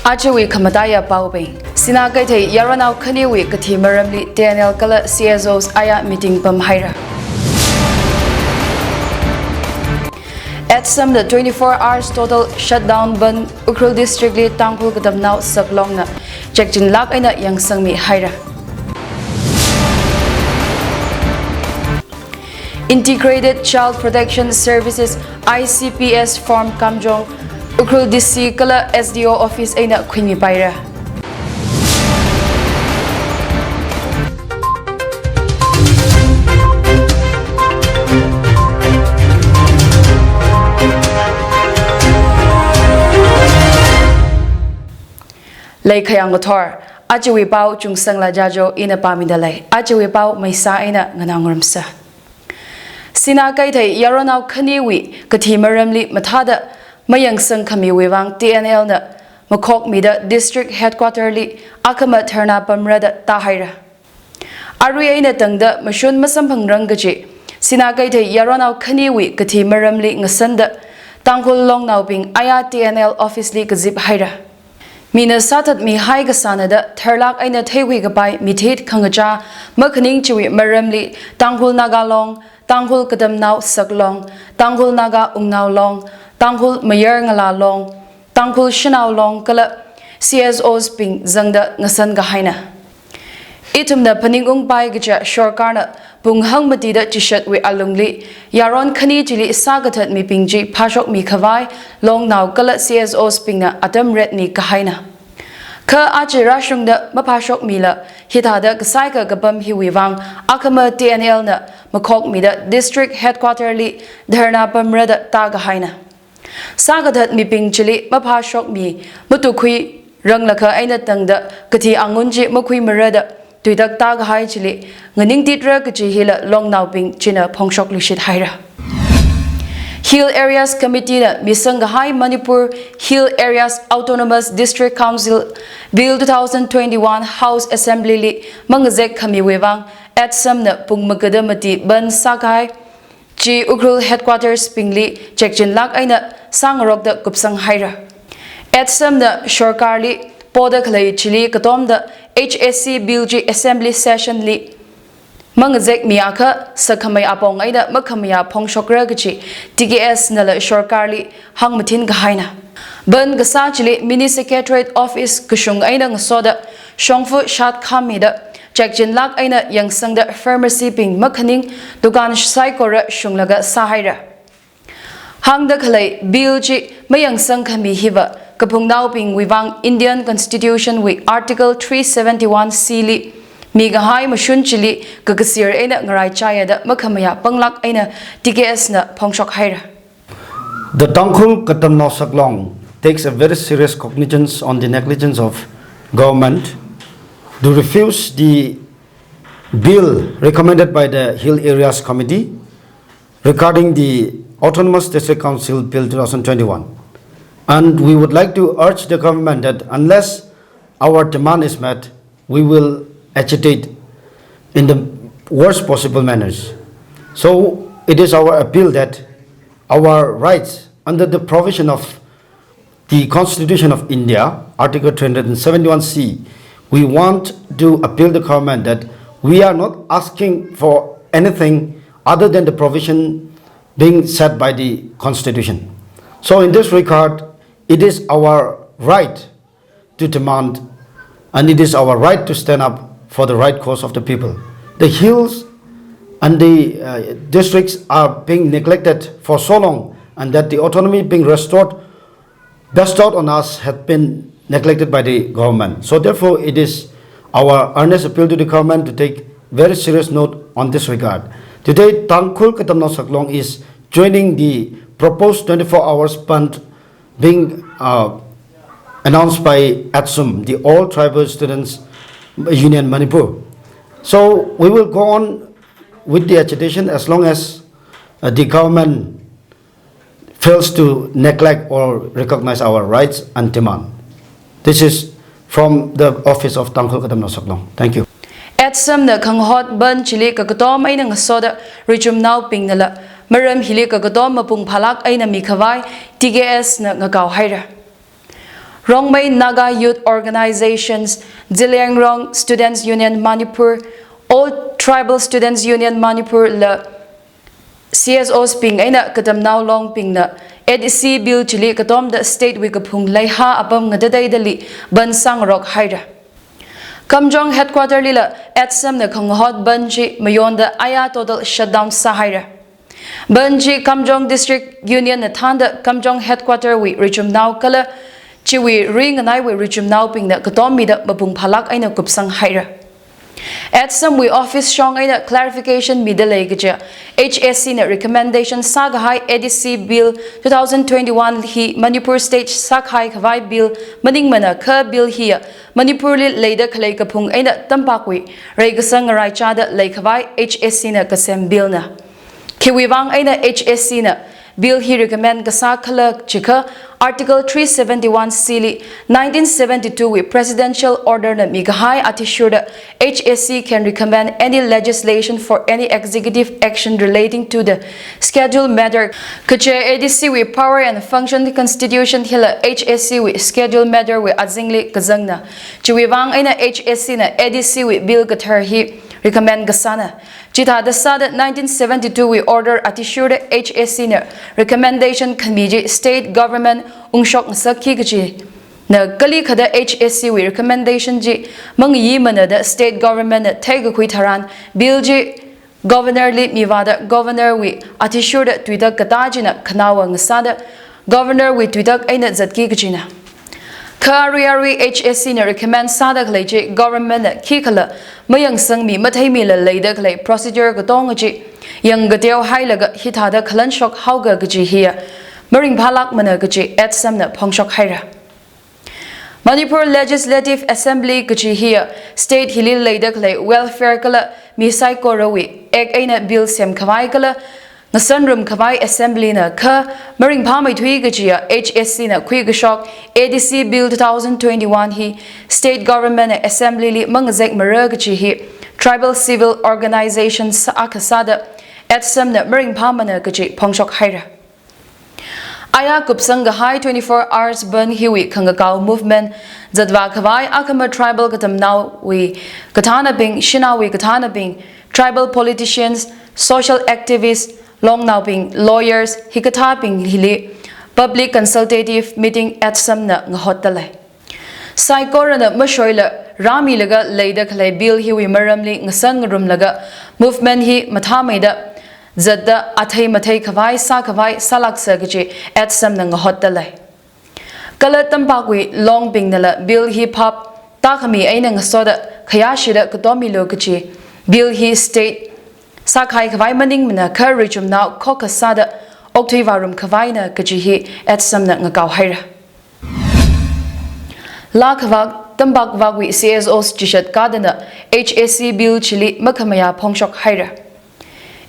Achawi Kamataya Baubing. Sinagaite Yaranau Kaniwi Kati Maramli Daniel Kala CSO's Aya meeting Pam Haira. At some the 24 hours total shutdown ban Ukhrul district li Tangkhul Express Saklong na Chingdalei aina yang sangmi haira. Integrated Child Protection Services ICPS Farm Kamjong Ukhrul DC Kala SDO office aina Queen Paira. Lay Kayang Motor, Ajawi Pao Chungsangla Jajo ina pamidalay, Ajawi Pao may sa ina nganangramsa. Sinakaitay Yaranau Kaniwi, Katimaramli Matada, Mayang Sang Kami Wivang TNL na, Makok Mida District Headquarter li, Akamat Herna Pamrada Tahira. Aruya ina tangda, Mashun Masampang Rangaji, Sinakaitay Yaranau Kaniwi, Katimaramli Ngasanda, Tangkhul Long Nauping, Aya TNL office li Kazip Haira. Mina satat mi hai ga sanada therlak aina theiwi ga pai mithit khangacha makhaning chiwi maramli Tangkhul Nagalong Tangkhul Kadamnau Saklong Tangkhul Naga Ungnau Tangkhul Mayar Ngala Long Tangkhul Shinau Long kala CSOs ping zangda ngasan ga haina itumna paningung pai ga shorkarna punghang matida chishat wi alungli yaron khani chili sagathat mi pingji phashok mi khawai long naw kala CSOs pingna atam red ni kahaina kha achira shungda maphashok mila hitada ksai ka gabam hi wiwang akama TNL na makhok mida district headquarter li dharna pamrada ta gahaina sagathat mi ping chili maphashok mi mutukhui ranglakha aina tangda kathi angunji makhui marada Tuidak tag hai chili, nganing titra kachi hila long nauping china pongshok lishit haira. Hill Areas Committee na Misang Hai Manipur Hill Areas Autonomous District Council Bill 2021 House Assembly li mangazek kami wewang at some na pungmagadamati ban sakai chi Ukhrul headquarters pingli Chingdalei aina sangrok da kupsang haira. At some na shorkarli Poda Kalay Chili Katom the HSC Bill G Assembly Session Li Mangazek Miyaka Sakamay Apong Aida Makamaya Pong Shokragachi TGS Nala Shorkarli Hangmatin Gahaina Ban Gasa Chili Mini Secretariat Office Kushung Aina Soda Shongfu Shat Kamida Chingdalei Aina Yang Sangda Pharmacy Ping Makaning Dugan Saikora Shunglaga Sahira Hangda Kalay Bill G Mayang Sang Kami Hiva Kapung Nauping Wivang Indian Constitution with Article 371C li Migahai Mashun Chili Kagasir Aina Ngarai Chaya da Makamaya Panglak Aina TKS na Pongshok Haira. The Tangkhul Express takes a very serious cognizance on the negligence of government to refuse the bill recommended by the Hill Areas Committee regarding the Autonomous District Council Bill 2021. And we would like to urge the government that unless our demand is met, we will agitate in the worst possible manners. So it is our appeal that our rights under the provision of the Constitution of India, Article 371C, we want to appeal the government that we are not asking for anything other than the provision being set by the Constitution. So in this regard, it is our right to demand and it is our right to stand up for the right cause of the people. The hills and the districts are being neglected for so long, and that the autonomy being bestowed on us has been neglected by the government. So therefore it is our earnest appeal to the government to take very serious note on this regard. Today Tangkhul Express is joining the proposed 24 hours ban being announced by ATSUM, the All Tribal Students Union Manipur. So we will go on with the agitation as long as the government fails to neglect or recognize our rights and demand. This is from the office of Tangkhul Express. Thank you. ATSUM na kanghot ban chili kagatom ay nang soda richum now ping nala Maram hili kagatom mapung phalak ay na mikhawai TGS na ngakaw haira. Rongmei Naga Youth Organizations, Ziliangrong Students Union Manipur, All Tribal Students Union Manipur la CSOs ping aina kadam now long ping na ADC bill chili katom the state we kapung laiha apam ngadadai dali ban sang rock haira. Kamjong headquarter lila at some the Konghot Banji mayon the aya total shutdown sahira. Banji Kamjong District Union Nathanda Kamjong headquarter we richum now kala chiwi ring and I we richum now ping the katom mida mapung palak aina kupsang haira. At some we office shong aina clarification midalay gaja HSC na recommendation saghai ADC bill 2021 hi Manipur state saghai khawai bill maning mana kha bill hi Manipur li leida khalai kapung aina tampakwi reigasang rai chada lei khawai HSC na kasem bill na khiwiwang aina HSC na bill he recommend gasa khala chikha Article 371 Sili 1972 with presidential order na migahai atishuda HSC can recommend any legislation for any executive action relating to the scheduled matter. Kache ADC with power and function the constitution hila HSC with scheduled matter with azingli kazangna. Chiwibang aina HSC na ADC with bill gathar hi recommend gasana. Chita the sada 1972 we order atishuda HSC na recommendation committee state government ungshok sakhi gaji na kali khada HSC we recommendation ji mang yi mana da state government na thaiga khui tharan bill ji governor li miwada governor we atishuda tuida kataji na khanawa ngasada governor we tuida aina zatki gaji na Kariari HSC na recommend sadak leje government na kikala mayang sang mi mathai mi la leida klai procedure ga tong ji yang ga teo hailaga hithada khalan shok hauga gaji hiya maring bhalak mana gaji at sam na phongshok haira Manipur Legislative Assembly gaji hiya state hilil leida klai welfare kala mi sai ko rawi ek aina bill sem khawai kala Nasanrum Kawai Assembly na ka maring pamay thui gajia HSC na khui gashok ADC Bill 2021 hi State Government Assembly li mangazek mara gaji hi Tribal Civil Organizations sa akasada at some na maring pamana gaji pongshok haira. Aya kupsang gahai 24 hours ban hiwi kangakao movement zadwa Kawai akama tribal katam now we katana bing shinawi katana bing tribal politicians social activists long now being lawyers hikatha ping hili public consultative meeting at samna nghotalai saikora mashoila rami laga leida khlai bill hi wi maramli ngasang rum laga movement hi matha maida zadda athai mathai khawai sa khawai salak sagaji at samna nghotalai kala tampakwi long ping nala bill hi pop takhami aina ngasoda khayashida katomi lokachi bill hi state Sakai Kavai Maning Mina Courage now Kokasada Octavarum Kavaina Kajihi at Samna Ngakau Haira. La Kavak Tambak Vagwi CSOs Jishat Kadana HSC Bill Chili Makamaya Pongshok Haira.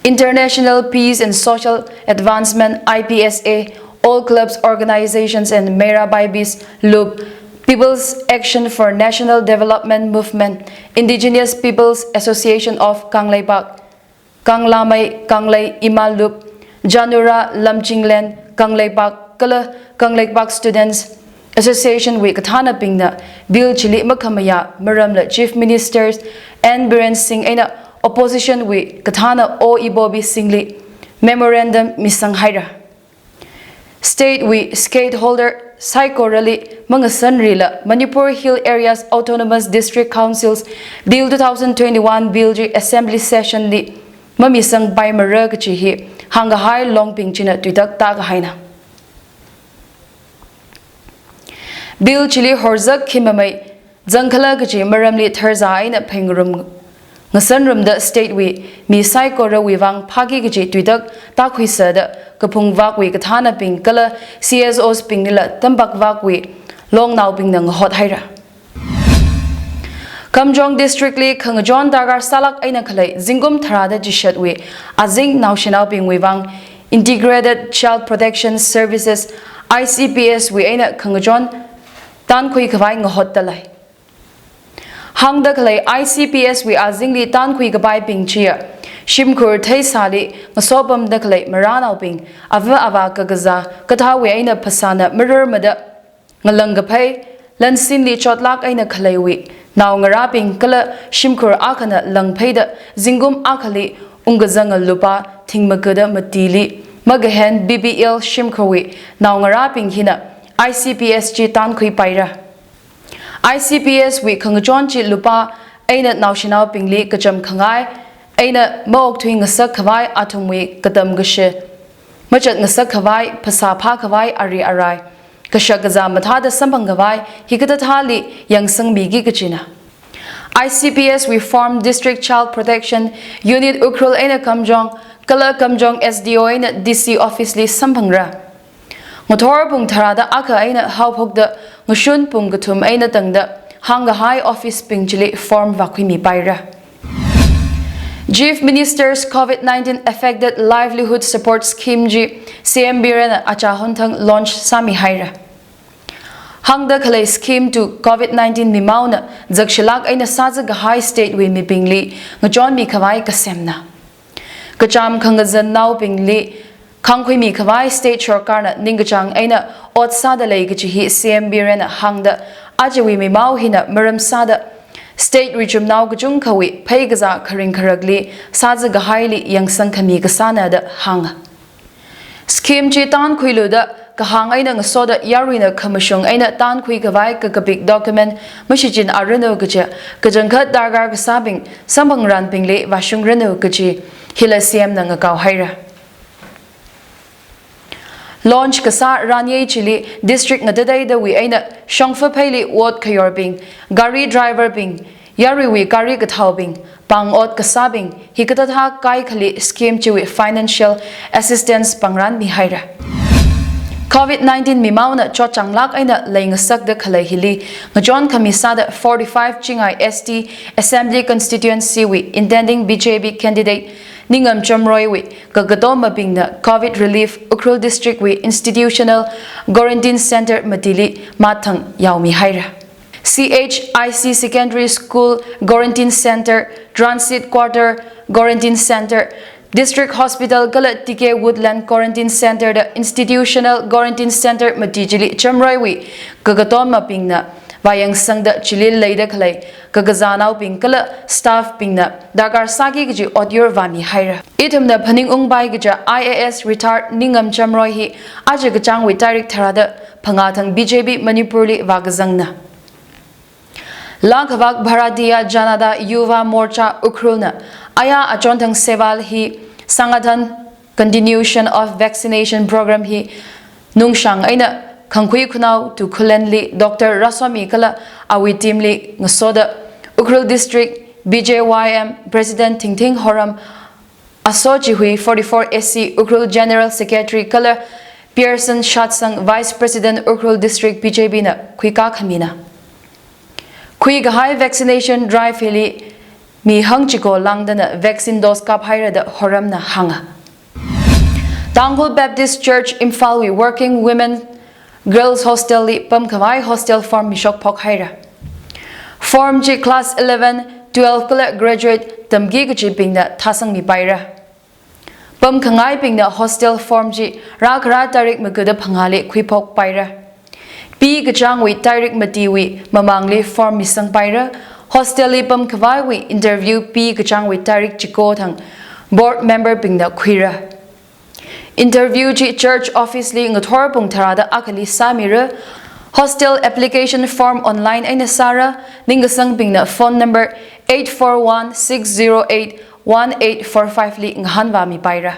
International Peace and Social Advancement IPSA all clubs, organizations and Mera Baibis Loop People's Action for National Development Movement Indigenous Peoples Association of Kangleipak Kanglamai, Kanglei, Imalup, Janura, Lamjingland, Kangleipak, Kala, Kangleipak Students Association with Katana Pingna, Bill Chili Makamaya, Maramla Chief Ministers, and Biren Singh Aina, opposition with Katana O Ibobi Singli, Memorandum Misang Haira. State with Skateholder, Saiko Rally, Mangasan Rila, Manipur Hill Areas Autonomous District Councils, Bill 2021 Bill G Assembly Session Li. Mami sang bai mara gachi hi hanga hai long ping china tuidak ta ga haina Bill chili horzak khimamai jangkhala gachi maramli tharza aina phengrum ngasanrum da state we mi sai ko ra wiwang phagi gachi tuidak ta khuisa da kapung wak we kathana ping kala CSOs ping nila tambak wak we long naw ping nang hot haira Kamjong District Li Khangjon Dagar Salak Aina Khalai Zingum Tharada Jishat we Azing Naushinau Ping Wewang Integrated Child Protection Services ICPS we Aina Khangjon Tan Kui Kawai Ngahot Talai Hangda Khalai ICPS we Azing Li Tan Kui Kabai Ping Chia Shimkur Thai Sali Ngasobam Daklai Maranau Ping Ava Ava Kagaza Katha we Aina Pasana Murder Mada Ngalangapai lan sin li chotlak aina khalaiwi naw ngara ping kala shimkhur akhana langpheida jingum akhali ungazangal lupa thingmakada matili magahen BBL shimkhurwi naw ngara ping hina ICPS chi tankhui paira ICPS wi khangjon chi lupa aina nawshinaw pingli kacham khangai aina mok thui ngasak khawai athumwi kadam gashe machat ngasak khawai phasa pha khawai ari arai kashagaza mathada sambangawai hikata thali yangsang migi kachina ICPS we form District Child Protection Unit Ukhrul aina kamjong kala kamjong SDO aina DC office li sambangra ngothor pung tharada aka aina hauphokda ngushun pung gathum aina tangda hanga high office pingchili form vakwimi paira Chief Minister's COVID-19 Affected Livelihood Support Scheme G CM Birana Achahontang launch Sami Haira. Hangda Khalai scheme to COVID-19 Mimauna Zakshilak Aina Saza High State we Mipingli Ngajon Mi Kawai Kasemna. Kacham Kangazan Now Pingli Kangkui Mi Kawai State Shorkarna Ningchang Aina Ot Sada Laigachi CM Birana Hangda Ajawi Mimau Hina Muram Sada State Regime now Gajung Kawi, Paygaza Karin Karagli, Saza Gahaili, Yang Sankami Gasana da Hang. Scheme Chitan Quiluda, Kahang Aina Soda Yarina Commission Aina Tan Kui Kavai Kakabik document, Mushijin Areno Gaja, Gajankat Dargar Gasabing, Sambang Ranpingli, Vashung Reno Gaji, Hila CM Nangakau Haira. Launch Kasa Ranye Chili District Nadadai da we aina Shongfa Peli Ward Kayorbing, Gari Driver Bing, Yariwi Gari Gataubing, Pang Ot Kasabing, Hikatata Kai Kali Scheme Chiwi Financial Assistance Pangran Mihaira. COVID-19 Mimauna Chongsanglak aina Laingasak da Kalahili, Ngajon Kamisada 45 Chingai ST Assembly Constituency we intending BJP candidate Ningam Chamroiwi, Gagadoma being the COVID Relief Ukhrul District we Institutional Quarantine Center Matili Matang Yaumi Haira. CHIC Secondary School Quarantine Center, Transit Quarter Quarantine Center, District Hospital Galat Tike Woodland Quarantine Center, the Institutional Quarantine Center Matijili Chamroiwi, Gagadoma being the Bayang Sangda Chilil Laida Kalay, Gagazanao Pinkala, Staff Pingna, Dagar Saki Gaji Odyur Vami Haira. Itum the Paning Ungbai Gaja IAS Retard Ningam Chamrohi, Ajagachang with direct Tarada, Pangatang BJP Manipurli Vagazangna. Lankavak Bharatiya Janada Yuva Morcha Ukhrulna, Aya Achontang Seval Hi, Sangathan continuation of vaccination program Hi, Ningchang Aina. Kangkui Kunau to Kulenli, Dr. Raswami Kala, Awi Timli, Ngasoda, Ukhrul District, BJYM, President Tingting Horam, Asojihui 44 SC, Ukhrul General Secretary Kala, Pearson Shatsang, Vice President Ukhrul District, BJB na, Kuika Kamina. Kui Gahai vaccination drive hili, Mi Hangchiko Langdana, vaccine dose kap haira da Horam na Hanga. Tangkhul Baptist Church, Imphal, working women. Girls Hostel li Pamkawai Hostel form Mishok Pok Haira. Form G Class 11, 12 Kala Graduate Tamgi Gaji Ping na Tasang Mi Paira. Pamkangai Ping na Hostel Form G Rakara Tarik Maguda Pangali Kwipok Paira. P Gajang wi Tarik Matiwi Mamangli Form Misang Paira. Hostel li Pamkawai wi interview P Gajang wi Tarik Chikotang. Board member Ping na Kwira. Interview G Church Office li Ngathor Pung Tharada Akali Samira. Hostel application form online ay nasara. Ningasang Ping na phone number 841-608-1845 li Nghanwa Mi Paira.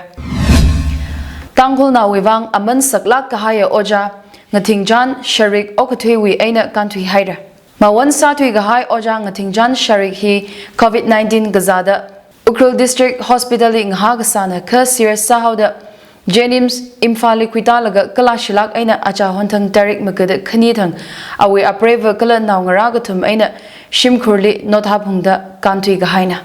Tangkhul na wivang aman saklak kahaya oja. Ngatingjan Sharik Okatui aina kantui haira. Mawan satui gahay oja Ngatingjan Sharik hi COVID-19 gazada. Ukhrul District Hospital li Nghagasana ka serious sahawda. Jenims Imphal Kwitalaga Kalashilak aina Achahontang Tarik Magada Kanithang Awi Apreva Kala Naungaragatum aina Shimkhurli Nothapungda Kantui Gahaina.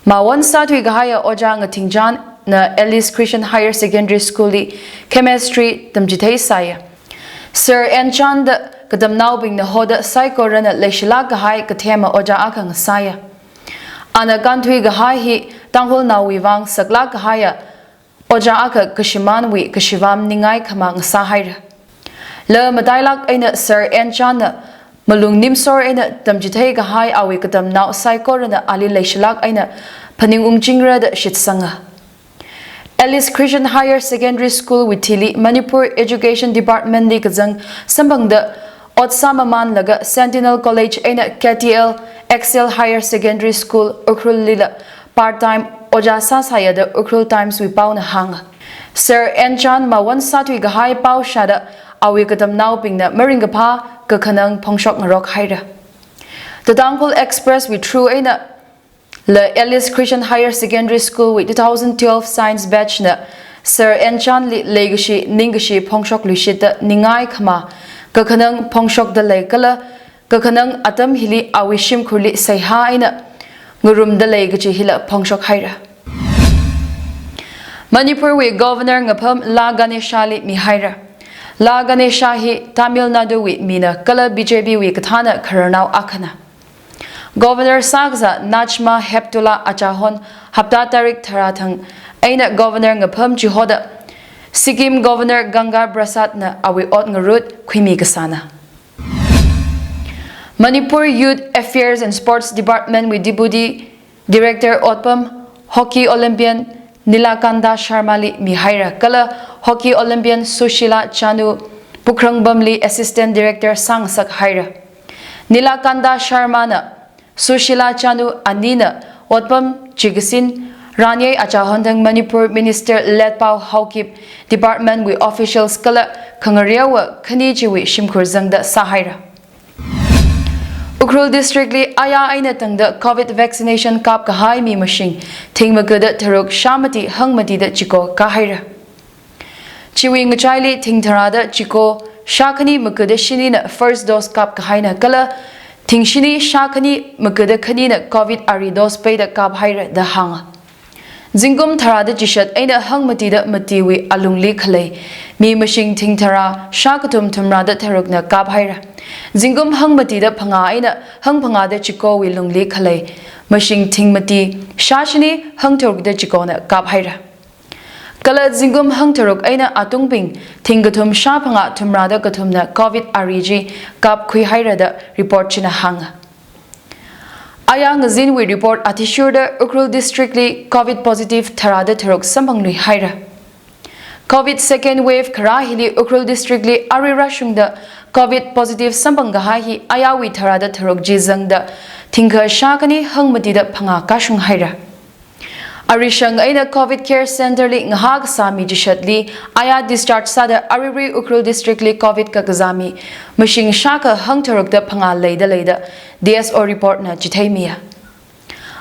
Mawan Satui Gahaya Ojang Tingjan na Ellis Christian Higher Secondary School li Chemistry Tamjitay Saya. Sir Enchan Kadam Naubing na Hoda Psycho Rana Leshilak Gahay Katema Oja Akang Saya. Ana Kantui Gahay hi Tangkhul Nawivang Saklak Gahaya Oja aka kashimanwi kashivam ningai kamang sahaira. le madailak aina sir enchana malung nimsor aina tamjithei ga hai awi katam naw saikorana ali leishlak aina phaning umjingra da shitsanga Alice Christian Higher Secondary School withili Manipur Education Department ni kajang sambangda otsama man laga Sentinel College aina KTL Excel Higher Secondary School Ukhrul lila part-time ojasa sayada Ukhrul Times wi pauna hanga Sir Enchan ma wan satui ga hai pau shada awi katam naw pingna maringapha ka khanang phongshok ngarok haira The Tangkhul Express with true aina Le Alice Christian Higher Secondary School with 2012 science batch na Sir Enchan li legashi ningshi phongshok lushita ningai khama ka khanang phongshok da lekala ka khanang atam hili awi shim khurli saiha aina ngurum da legachi hila phongshok haira Manipur wi Governor ngapham La Ganesha li mi haira La Ganesha hi Tamil Nadu wi mina kala BJP wi kathana kharnau akhana Governor Sagza Nachma Heptula Achahon Hapta Tarik Tharathang aina Governor ngapham jihoda Sikkim Governor Ganga Prasad na awi ot ngarut khwimi kasana Manipur Youth Affairs and Sports Department with Deputy Director Otpam Hockey Olympian Nilakanda Sharmali Mihaira Kala Hockey Olympian Sushila Chanu Pukrangbamli Assistant Director Sangsak Haira Nilakanda Sharmana Sushila Chanu Anina Otpam Chigasin Ranye Achahondang Manipur Minister Letpau Hawkip Department with officials Kala Kangariawa Kanijiwi Shimkurzangda Sahaira Ukhrul District li aya aina tangda COVID vaccination kap ka hai mi machine thingmagada tharuk shamati hangmati da chiko ka haira Chiwi ngachai li thingthara da chiko shakhani magada shini na first dose kap ka haina kala thingshini shakhani magada khani na COVID ari dose pe da kap haira da hanga Jingum thara da jishat aina hangmati da matiwi alungli khalai mi machine thingthara shakatum thumra da tharuk na kap haira Jingum hangmati da phanga aina hangphanga da chiko wi lungli khalai machine thingmati shashini hangthoruk da chiko na kap haira Kala jingum hangthoruk aina atungping thinggathum sha phanga thumra da kathum na COVID RG kap khui haira da report china hanga Ayang Zin we report Atishurda Ukhrul District li COVID positive Tharada Tharok Sambanglui Haira. COVID second wave Karahili Ukhrul District li Arirashungda COVID positive Sambangahi Ayawi Tharada Tharok Jizangda Thinka Shakani Hangmati da Phanga Kashung Haira. Arishang aina COVID care center li ngahag sami jishatli aya discharge sada Ariri Ukhrul District li COVID kakazami machine shaka hangtaruk da phanga leida DSO report na jithaimia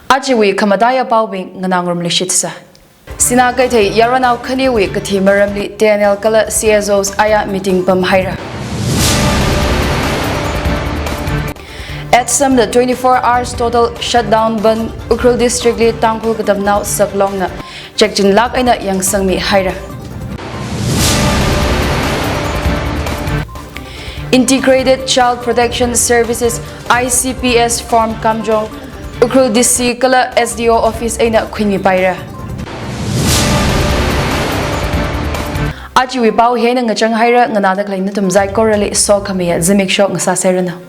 Ajiwi kamadaya pawbing nganangrum lishitsa Sina kaitai yaranau khaniwi kathi maramli TNL kala CSOs aya meeting pam haira At some the 24 hours total shutdown ban Ukhrul District li Tangkhul Kadamnau Saklong na Chingdalei aina yang sangmi haira Integrated Child Protection Services ICPS Form Kamjong Ukhrul DC kala SDO office aina khwimi paira Ajiwi pau hena ngachang haira ngana da klain tum zai korali so khamia zemik shok ngasa serana